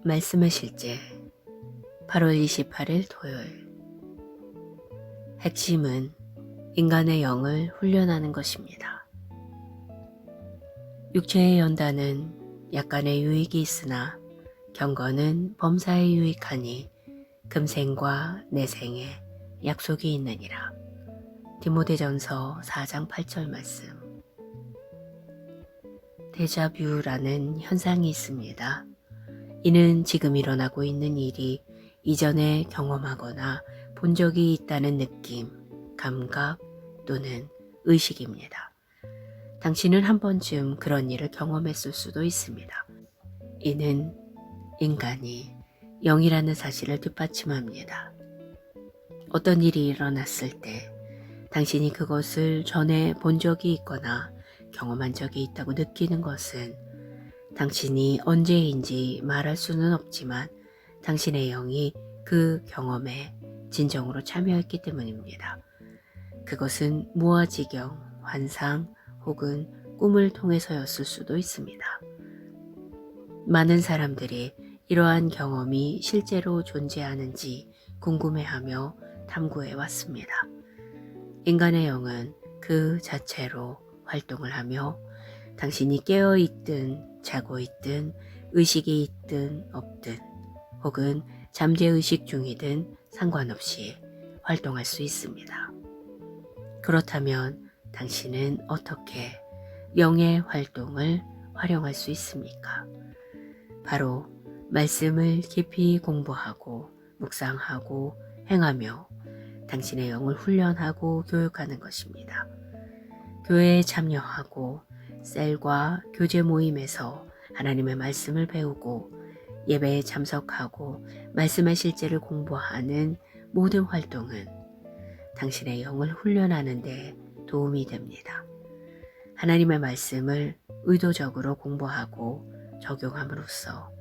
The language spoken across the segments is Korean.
말씀의 실제 8월 28일 토요일. 핵심은 인간의 영을 훈련하는 것입니다. 육체의 연단은 약간의 유익이 있으나 경건은 범사에 유익하니 금생과 내생에 약속이 있느니라. 디모데전서 4장 8절 말씀. 데자뷰라는 현상이 있습니다. 이는 지금 일어나고 있는 일이 이전에 경험하거나 본 적이 있다는 느낌, 감각 또는 의식입니다. 당신은 한 번쯤 그런 일을 경험했을 수도 있습니다. 이는 인간이 영이라는 사실을 뒷받침합니다. 어떤 일이 일어났을 때 당신이 그것을 전에 본 적이 있거나 경험한 적이 있다고 느끼는 것은 당신이 언제인지 말할 수는 없지만 당신의 영이 그 경험에 진정으로 참여했기 때문입니다. 그것은 무아지경, 환상 혹은 꿈을 통해서였을 수도 있습니다. 많은 사람들이 이러한 경험이 실제로 존재하는지 궁금해하며 탐구해 왔습니다. 인간의 영은 그 자체로 활동을 하며 당신이 깨어있든 자고 있든 의식이 있든 없든 혹은 잠재의식 중이든 상관없이 활동할 수 있습니다. 그렇다면 당신은 어떻게 영의 활동을 활용할 수 있습니까? 바로 말씀을 깊이 공부하고 묵상하고 행하며 당신의 영을 훈련하고 교육하는 것입니다. 교회에 참여하고 셀과 교제 모임에서 하나님의 말씀을 배우고 예배에 참석하고 말씀의 실제를 공부하는 모든 활동은 당신의 영을 훈련하는 데 도움이 됩니다. 하나님의 말씀을 의도적으로 공부하고 적용함으로써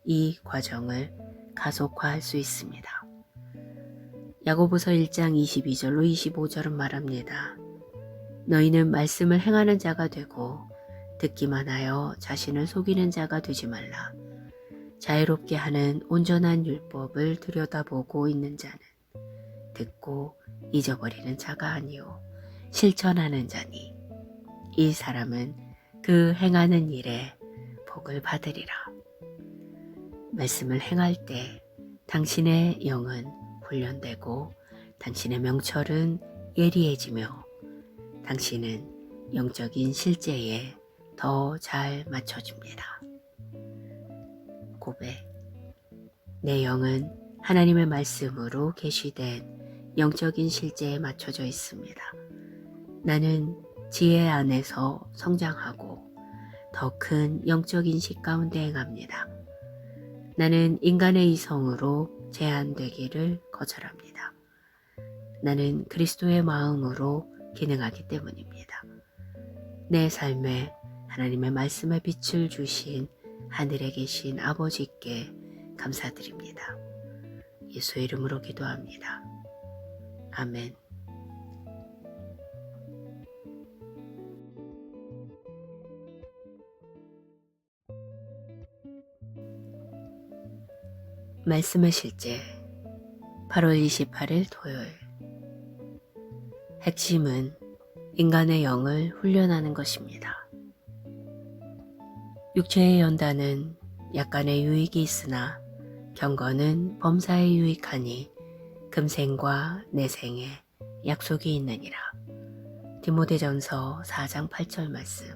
이 과정을 가속화할 수 있습니다. 야고보서 1장 22절로 25절은 말합니다. 너희는 말씀을 행하는 자가 되고 듣기만 하여 자신을 속이는 자가 되지 말라. 자유롭게 하는 온전한 율법을 들여다보고 있는 자는 듣고 잊어버리는 자가 아니요 실천하는 자니 이 사람은 그 행하는 일에 복을 받으리라. 말씀을 행할 때 당신의 영은 훈련되고 당신의 명철은 예리해지며 당신은 영적인 실제에 더 잘 맞춰집니다. 고백. 내 영은 하나님의 말씀으로 계시된 영적인 실제에 맞춰져 있습니다. 나는 지혜 안에서 성장하고 더 큰 영적 인식 가운데 행합니다. 나는 인간의 이성으로 제한되기를 거절합니다. 나는 그리스도의 마음으로 기능하기 때문입니다. 내 삶에 하나님의 말씀의 빛을 주신 하늘에 계신 아버지께 감사드립니다. 예수의 이름으로 기도합니다. 아멘. 말씀의 실제 8월 28일 토요일. 핵심은 인간의 영을 훈련하는 것입니다. 육체의 연단은 약간의 유익이 있으나 경건은 범사에 유익하니 금생과 내생에 약속이 있느니라. 디모데전서 4장 8절 말씀.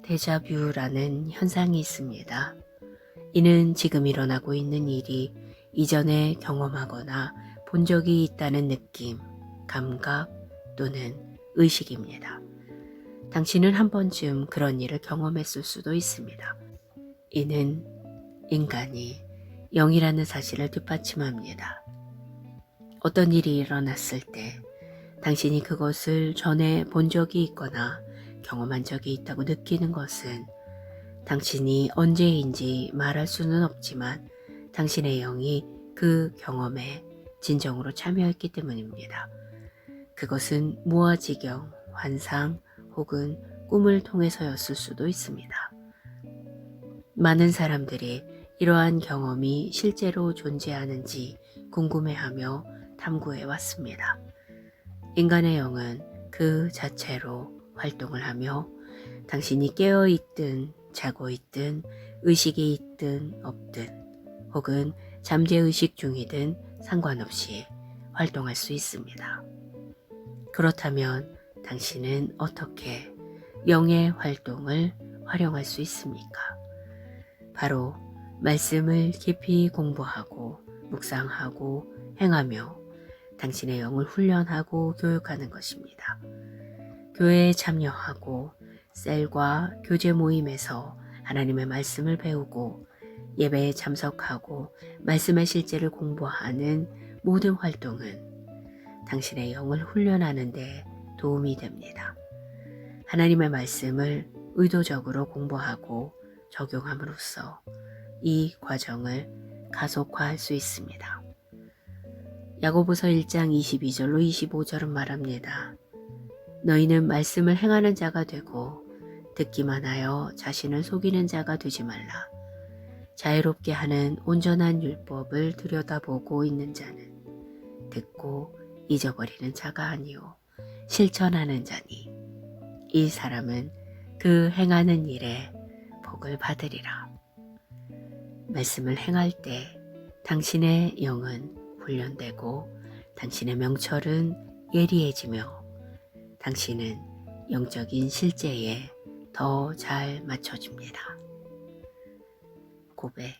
데자뷰라는 현상이 있습니다. 이는 지금 일어나고 있는 일이 이전에 경험하거나 본 적이 있다는 느낌, 감각 또는 의식입니다. 당신은 한 번쯤 그런 일을 경험했을 수도 있습니다. 이는 인간이 영이라는 사실을 뒷받침합니다. 어떤 일이 일어났을 때 당신이 그것을 전에 본 적이 있거나 경험한 적이 있다고 느끼는 것은 당신이 언제인지 말할 수는 없지만 당신의 영이 그 경험에 진정으로 참여했기 때문입니다. 그것은 무아지경, 환상 혹은 꿈을 통해서였을 수도 있습니다. 많은 사람들이 이러한 경험이 실제로 존재하는지 궁금해하며 탐구해 왔습니다. 인간의 영은 그 자체로 활동을 하며 당신이 깨어 있든 자고 있든 의식이 있든 없든 혹은 잠재의식 중이든 상관없이 활동할 수 있습니다. 그렇다면 당신은 어떻게 영의 활동을 활용할 수 있습니까? 바로 말씀을 깊이 공부하고 묵상하고 행하며 당신의 영을 훈련하고 교육하는 것입니다. 교회에 참여하고 셀과 교제 모임에서 하나님의 말씀을 배우고 예배에 참석하고 말씀의 실제를 공부하는 모든 활동은 당신의 영을 훈련하는 데 도움이 됩니다. 하나님의 말씀을 의도적으로 공부하고 적용함으로써 이 과정을 가속화할 수 있습니다. 야고보서 1장 22절로 25절은 말합니다. 너희는 말씀을 행하는 자가 되고 듣기만 하여 자신을 속이는 자가 되지 말라. 자유롭게 하는 온전한 율법을 들여다보고 있는 자는 듣고 잊어버리는 자가 아니요 실천하는 자니 이 사람은 그 행하는 일에 복을 받으리라. 말씀을 행할 때 당신의 영은 훈련되고 당신의 명철은 예리해지며 당신은 영적인 실제에 더 잘 맞춰집니다. 고백.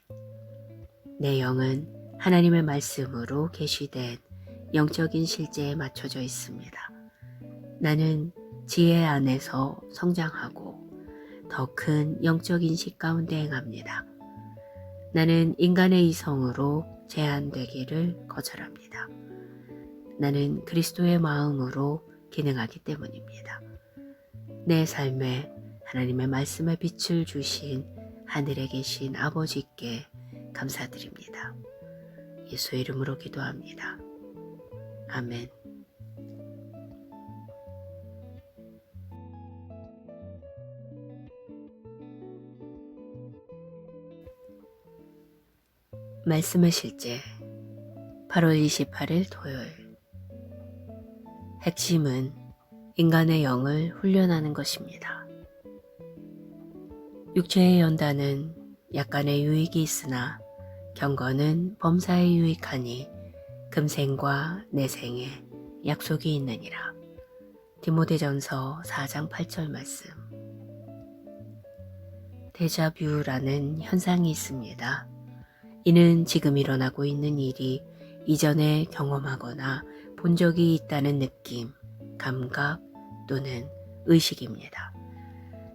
내 영은 하나님의 말씀으로 계시된 영적인 실제에 맞춰져 있습니다. 나는 지혜 안에서 성장하고 더 큰 영적 인식 가운데 행합니다. 나는 인간의 이성으로 제한되기를 거절합니다. 나는 그리스도의 마음으로 기능하기 때문입니다. 내 삶에 하나님의 말씀의 빛을 주신 하늘에 계신 아버지께 감사드립니다. 예수의 이름으로 기도합니다. 아멘. 말씀의 실제 8월 28일 토요일. 핵심은 인간의 영을 훈련하는 것입니다. 육체의 연단은 약간의 유익이 있으나 경건은 범사에 유익하니 금생과 내생에 약속이 있느니라. 디모데전서 4장 8절 말씀. 데자뷰라는 현상이 있습니다. 이는 지금 일어나고 있는 일이 이전에 경험하거나 본 적이 있다는 느낌, 감각 또는 의식입니다.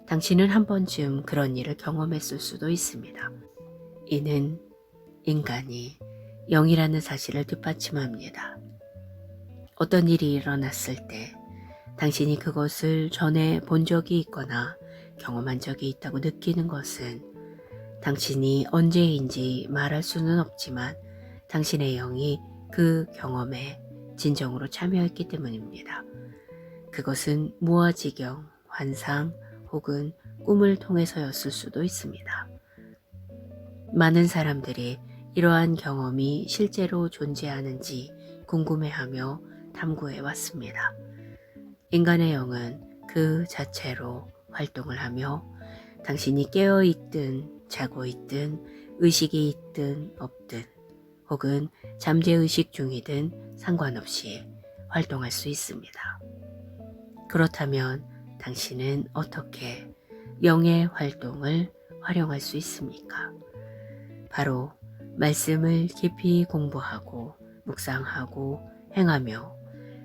당신은 한 번쯤 그런 일을 경험했을 수도 있습니다. 이는 인간이 영이라는 사실을 뒷받침합니다. 어떤 일이 일어났을 때 당신이 그것을 전에 본 적이 있거나 경험한 적이 있다고 느끼는 것은 당신이 언제인지 말할 수는 없지만 당신의 영이 그 경험에 진정으로 참여했기 때문입니다. 그것은 무아지경, 환상 혹은 꿈을 통해서였을 수도 있습니다. 많은 사람들이 이러한 경험이 실제로 존재하는지 궁금해하며 탐구해 왔습니다. 인간의 영은 그 자체로 활동을 하며 당신이 깨어 있든 자고 있든 의식이 있든 없든 혹은 잠재의식 중이든 상관없이 활동할 수 있습니다. 그렇다면 당신은 어떻게 영의 활동을 활용할 수 있습니까? 바로 말씀을 깊이 공부하고 묵상하고 행하며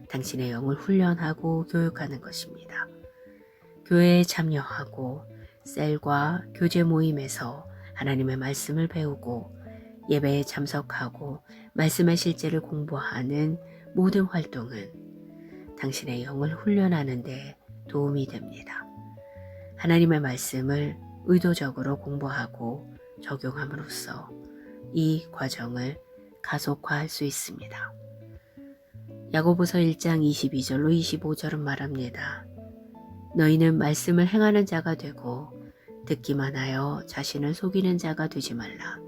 당신의 영을 훈련하고 교육하는 것입니다. 교회에 참여하고 셀과 교제 모임에서 하나님의 말씀을 배우고 예배에 참석하고 말씀의 실제를 공부하는 모든 활동은 당신의 영을 훈련하는 데 도움이 됩니다. 하나님의 말씀을 의도적으로 공부하고 적용함으로써 이 과정을 가속화할 수 있습니다. 야고보서 1장 22절로 25절은 말합니다. 너희는 말씀을 행하는 자가 되고 듣기만 하여 자신을 속이는 자가 되지 말라.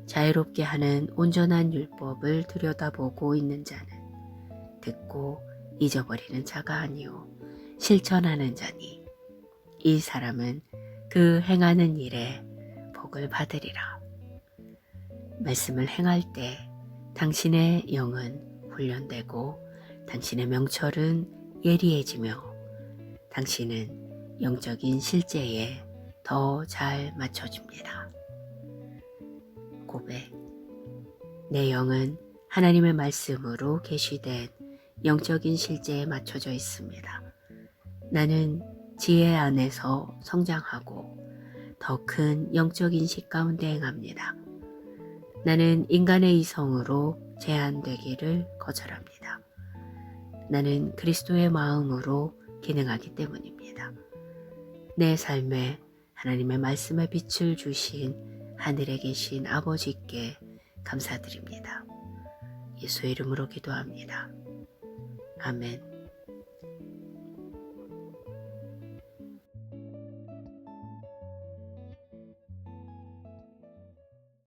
자유롭게 하는 온전한 율법을 들여다보고 있는 자는 듣고 잊어버리는 자가 아니요 실천하는 자니 이 사람은 그 행하는 일에 복을 받으리라. 말씀을 행할 때 당신의 영은 훈련되고 당신의 명철은 예리해지며 당신은 영적인 실제에 더 잘 맞춰집니다. 고백. 내 영은 하나님의 말씀으로 계시된 영적인 실제에 맞춰져 있습니다. 나는 지혜 안에서 성장하고 더 큰 영적 인식 가운데 행합니다. 나는 인간의 이성으로 제한되기를 거절합니다. 나는 그리스도의 마음으로 기능하기 때문입니다. 내 삶에 하나님의 말씀의 빛을 주신 하늘에 계신 아버지께 감사드립니다. 예수의 이름으로 기도합니다. 아멘.